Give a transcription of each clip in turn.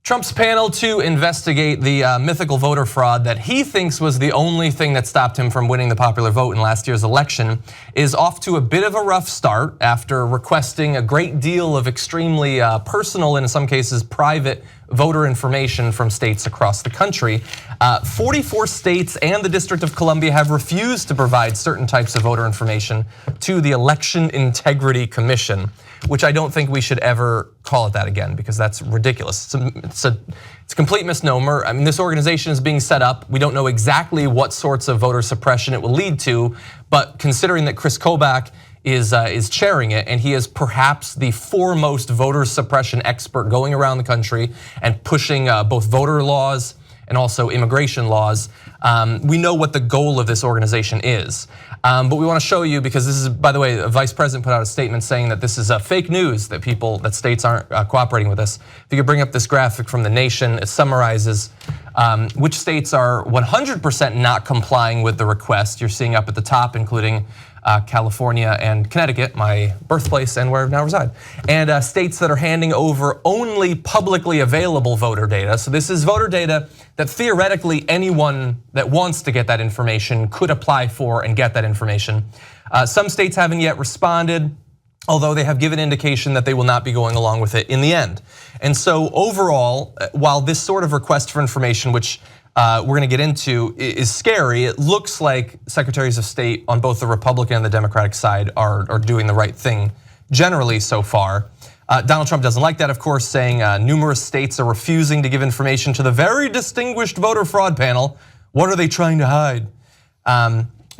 Trump's panel to investigate the mythical voter fraud that he thinks was the only thing that stopped him from winning the popular vote in last year's election is off to a bit of a rough start after requesting a great deal of extremely personal and in some cases private voter information from states across the country. 44 states and the District of Columbia have refused to provide certain types of voter information to the Election Integrity Commission, which I don't think we should ever call it that again because that's ridiculous. It's a complete misnomer. I mean, this organization is being set up. We don't know exactly what sorts of voter suppression it will lead to, but considering that Kris Kobach is chairing it, and he is perhaps the foremost voter suppression expert going around the country and pushing both voter laws and also immigration laws. We know what the goal of this organization is. But we want to show you, because this is, by the way, a vice president put out a statement saying that this is fake news, that states aren't cooperating with us. If you could bring up this graphic from The Nation, it summarizes which states are 100% not complying with the request. You're seeing up at the top, including California and Connecticut, my birthplace and where I now reside, and states that are handing over only publicly available voter data. So this is voter data that theoretically anyone that wants to get that information could apply for and get that information. Some states haven't yet responded, although they have given indication that they will not be going along with it in the end. And so overall, while this sort of request for information, which we're going to get into, is scary, it looks like secretaries of state on both the Republican and the Democratic side are doing the right thing generally so far. Donald Trump doesn't like that, of course, saying numerous states are refusing to give information to the very distinguished voter fraud panel. What are they trying to hide?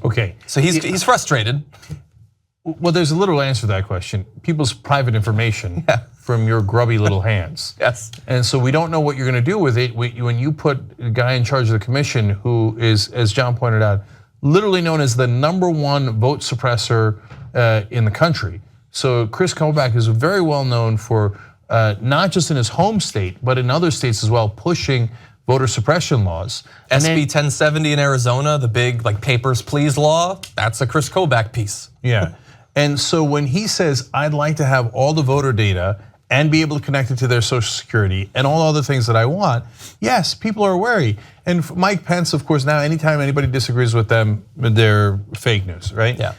Okay. So he's frustrated. Well, there's a literal answer to that question. People's private information from your grubby little hands. Yes. And so we don't know what you're going to do with it when you put a guy in charge of the commission who is, as John pointed out, literally known as the #1 vote suppressor in the country. So Kris Kobach is very well known for not just in his home state, but in other states as well, pushing voter suppression laws. SB 1070 in Arizona, the big like papers please law, that's a Kris Kobach piece. Yeah. And so when he says, I'd like to have all the voter data and be able to connect it to their Social Security and all other things that I want, yes, people are wary. And Mike Pence, of course, now anytime anybody disagrees with them, they're fake news, right? Yeah.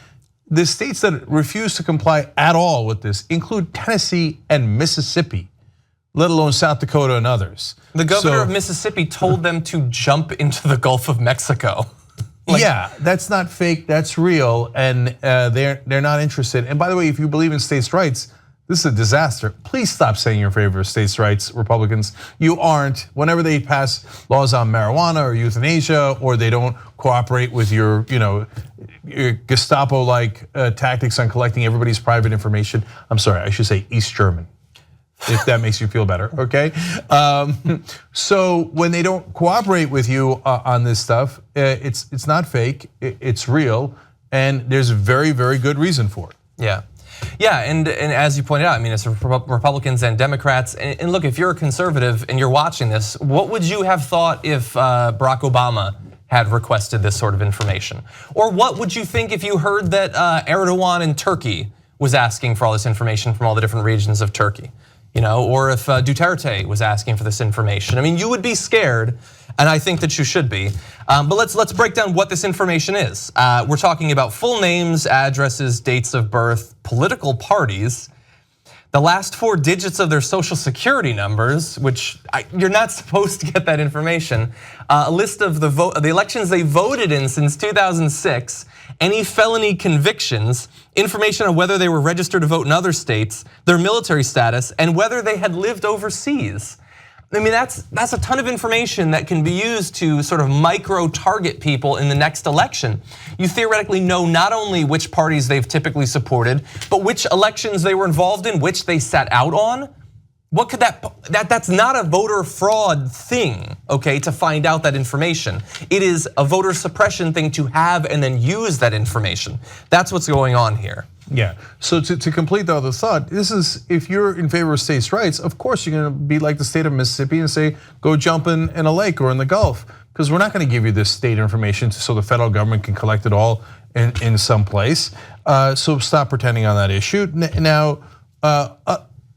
The states that refuse to comply at all with this include Tennessee and Mississippi, let alone South Dakota and others. The governor of Mississippi told them to jump into the Gulf of Mexico. Yeah, that's not fake, that's real, and they're not interested. And by the way, if you believe in states' rights, this is a disaster. Please stop saying you're in favor of states' rights, Republicans. You aren't. Whenever they pass laws on marijuana or euthanasia, or they don't cooperate with your Gestapo-like tactics on collecting everybody's private information. I'm sorry, I should say East German, if that makes you feel better, okay? So when they don't cooperate with you on this stuff, it's not fake, it's real, and there's a very, very good reason for it. Yeah, and as you pointed out, I mean, it's Republicans and Democrats. And look, if you're a conservative and you're watching this, what would you have thought if Barack Obama had requested this sort of information? Or what would you think if you heard that Erdogan in Turkey was asking for all this information from all the different regions of Turkey? Or if Duterte was asking for this information. I mean, you would be scared, and I think that you should be. But let's break down what this information is. We're talking about full names, addresses, dates of birth, political parties, the last 4 digits of their social security numbers, which you're not supposed to get that information. A list of the elections they voted in since 2006, any felony convictions, information on whether they were registered to vote in other states, their military status, and whether they had lived overseas. I mean, that's a ton of information that can be used to sort of micro-target people in the next election. You theoretically know not only which parties they've typically supported, but which elections they were involved in, which they sat out on. What could that's not a voter fraud thing, okay, to find out that information. It is a voter suppression thing to have and then use that information. That's what's going on here. Yeah, so to complete the other thought, this is, if you're in favor of states' rights, of course you're gonna be like the state of Mississippi and say, go jump in a lake or in the Gulf, because we're not gonna give you this state information so the federal government can collect it all in some place. So stop pretending on that issue. Now,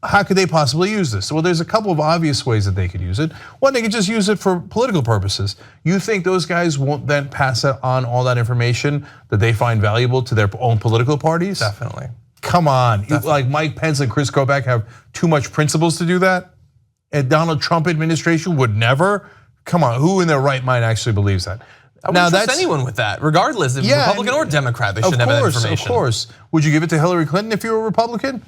how could they possibly use this? Well, there's a couple of obvious ways that they could use it. One, they could just use it for political purposes. You think those guys won't then pass on all that information that they find valuable to their own political parties? Definitely. Come on, like Mike Pence and Kris Kobach have too much principles to do that? And Donald Trump administration would never? Come on, who in their right mind actually believes that? I wouldn't trust anyone with that, regardless if Republican or Democrat, they shouldn't have that information. Of course, would you give it to Hillary Clinton if you were a Republican?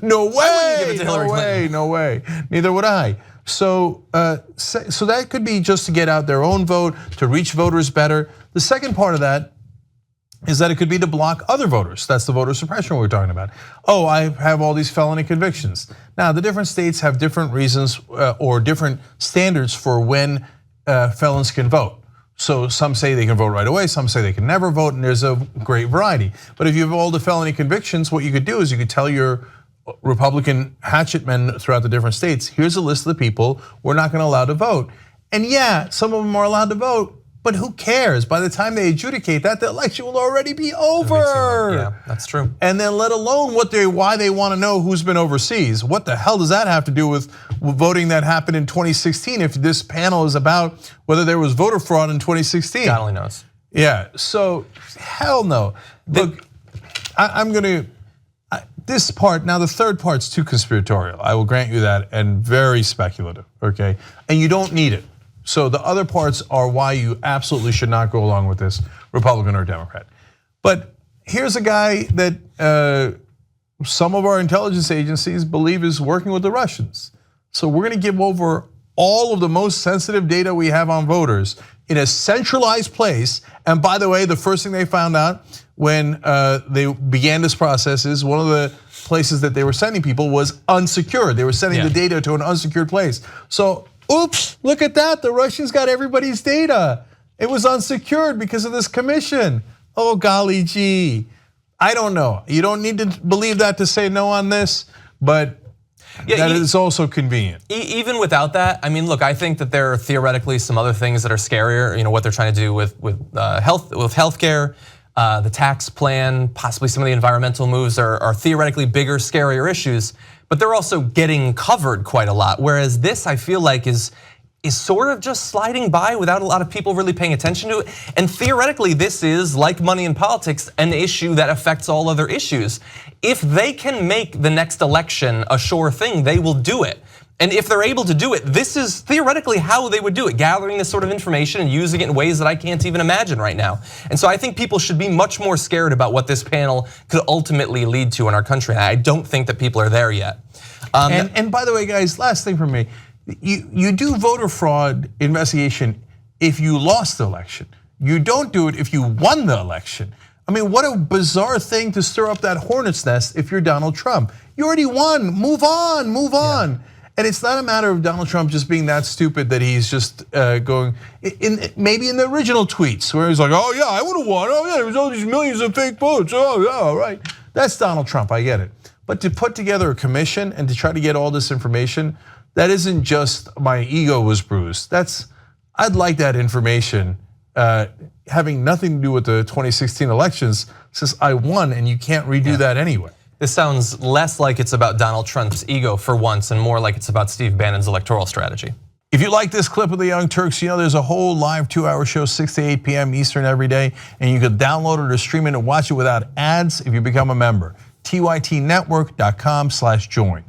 No way. I wouldn't give it to Hillary Clinton. No way. Neither would I. So that could be just to get out their own vote, to reach voters better. The second part of that is that it could be to block other voters. That's the voter suppression we're talking about. Oh, I have all these felony convictions. Now, the different states have different reasons or different standards for when felons can vote. So some say they can vote right away, some say they can never vote, and there's a great variety. But if you have all the felony convictions, what you could do is you could tell your Republican hatchet men throughout the different states, here's a list of the people we're not gonna allow to vote. And yeah, some of them are allowed to vote, but who cares? By the time they adjudicate that, the election will already be over. Yeah, that's true. And then let alone why they wanna know who's been overseas. What the hell does that have to do with voting that happened in 2016 if this panel is about whether there was voter fraud in 2016? God only knows. Yeah, so hell no. Look, I'm gonna, this part, now the third part's too conspiratorial. I will grant you that, and very speculative, okay? And you don't need it. So the other parts are why you absolutely should not go along with this, Republican or Democrat. But here's a guy that some of our intelligence agencies believe is working with the Russians. So we're gonna give over all of the most sensitive data we have on voters in a centralized place. And by the way, the first thing they found out when they began this process is one of the places that they were sending people was unsecured. They were sending the data to an unsecured place. So, oops, look at that, the Russians got everybody's data. It was unsecured because of this commission. Oh, golly gee. I don't know. You don't need to believe that to say no on this, but that is also convenient. Even without that, I mean, look, I think that there are theoretically some other things that are scarier. You know, what they're trying to do with healthcare, the tax plan, possibly some of the environmental moves are theoretically bigger, scarier issues, but they're also getting covered quite a lot. Whereas this, I feel like, is sort of just sliding by without a lot of people really paying attention to it. And theoretically, this is, like money in politics, an issue that affects all other issues. If they can make the next election a sure thing, they will do it. And if they're able to do it, this is theoretically how they would do it, gathering this sort of information and using it in ways that I can't even imagine right now. And so I think people should be much more scared about what this panel could ultimately lead to in our country. I don't think that people are there yet. And by the way, guys, last thing from me. You do voter fraud investigation if you lost the election. You don't do it if you won the election. I mean, what a bizarre thing to stir up that hornet's nest if you're Donald Trump. You already won, move on, move on. Yeah. And it's not a matter of Donald Trump just being that stupid that he's just going, maybe in the original tweets where he's like, oh yeah, I would have won, oh yeah, there was all these millions of fake votes, oh yeah, all right. That's Donald Trump, I get it. But to put together a commission and to try to get all this information, that isn't just my ego was bruised. I'd like that information having nothing to do with the 2016 elections since I won and you can't redo that anyway. This sounds less like it's about Donald Trump's ego for once and more like it's about Steve Bannon's electoral strategy. If you like this clip of the Young Turks, you know there's a whole live 2-hour show 6 to 8 p.m. Eastern every day, and you can download it or stream it and watch it without ads if you become a member. tytnetwork.com/join.